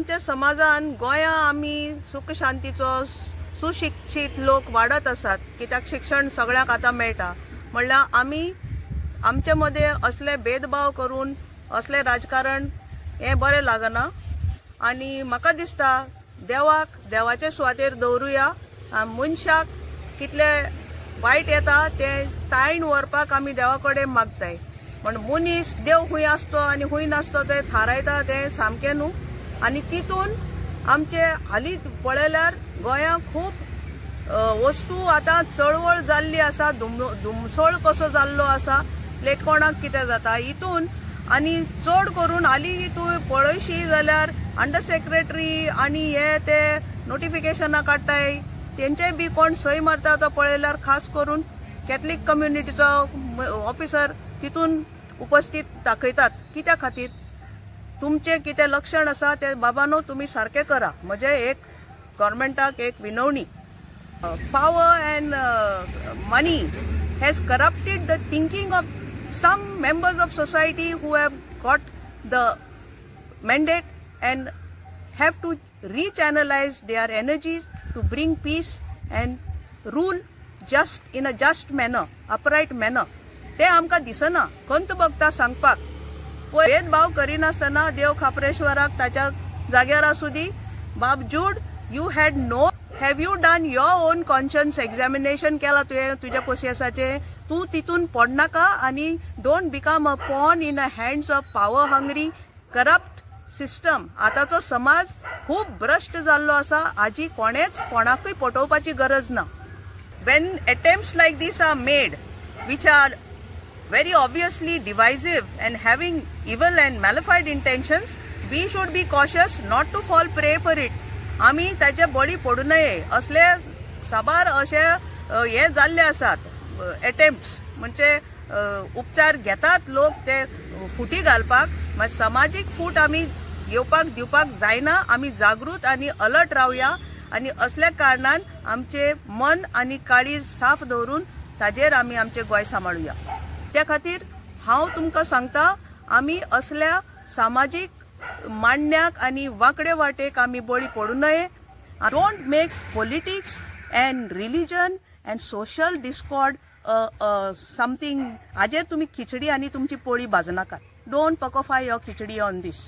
आमच्या समाजान गोंया आमी सुख शांतीचो सुशिक्षित लोक वाढत आसात, कित्याक शिक्षण सगळ्याक आतां मेळटा म्हणल्यार आमी आमचे मध्ये असले भेदभाव करून असले राजकारण हे बरें लागना। आनी म्हाका दिसता देवाचे सुवातेर दवरुया। मनशाक कितले वायट येता ते ताळीन व्हरपाक आमी देवा कडेन मागताय, पण मनीस देव खूंय आसतो आनी खूंय नासतो ते थारायता ते सामकें न्हू। आनी तितून आमचे हालीं पळयल्यार गोंयांत खूब वस्तू आतां चळवळ जाल्ली आसा, धुमसोळ कसो जाल्लो आसा, कोणाक कितें जाता हितून। आनी चड करून हालीं तूं पळयशी जाल्यार अंडर सेक्रेटरी आनी हे ते नोटिफिकेशनां काडटाय तेंचे बी कोण सय मारता तो पळयल्यार खास करून कॅथलीक कम्युनिटीचो ऑफिसर तितून उपस्थित दाखयतात। कित्या खातीर तुमचे कितें लक्षण आसा ते बाबानो तुमी सारके करा। म्हणजे एक गव्हर्मेंटाक एक विनवणी, power and money has corrupted the thinking of some members of society who have got the mandate and have to rechannelize their energies to bring peace and rule just in a just manner, upright manner. ते आमकां दिसना खंत बघता सांगपाक। भेदभाव करिनासतना देव खापरेश्वराक ताच्या जाग्यार आसूं दी। बावजूद you had no have you done your own conscience examination केला तुझ्या कोसियसाचे? तू तितून पडनाका आनी don't become a pawn in a hands of power hungry corrupt system. आताचो समाज खूब भ्रष्ट जाल्लो आसा, आजी कोणाकूय पटोवपाची गरज ना। When attempts like this are made, which are very obviously divisive and having evil and malified intentions, we should be cautious not to fall prey for it. आमी ताचे बळी पडू नये। असले साबार अशे हे जाल्ले आसात अटेम्प्ट्स, म्हणजे उपचार घेतात लोक ते फुटी घालपाक, मागीर समाजीक फूट आमी घेवपाक दिवपाक जायना। आमी जागृत आनी अलर्ट रावया आनी असल्या कारणान आमचे मन आनी काळीज साफ दवरून ताजेर आमी आमचे गोंय सांबाळुया। त्या खातीर हांव तुमकां सांगता, आमी असल्या सामाजीक मांडण्याक आनी वांकडे वाटेक आमी बळी पडू नये। Don't make politics and religion and social discord something हाजेर तुमी खिचडी आनी तुमची पोळी भाजनाकात। Don't pakofy your khichdi on this.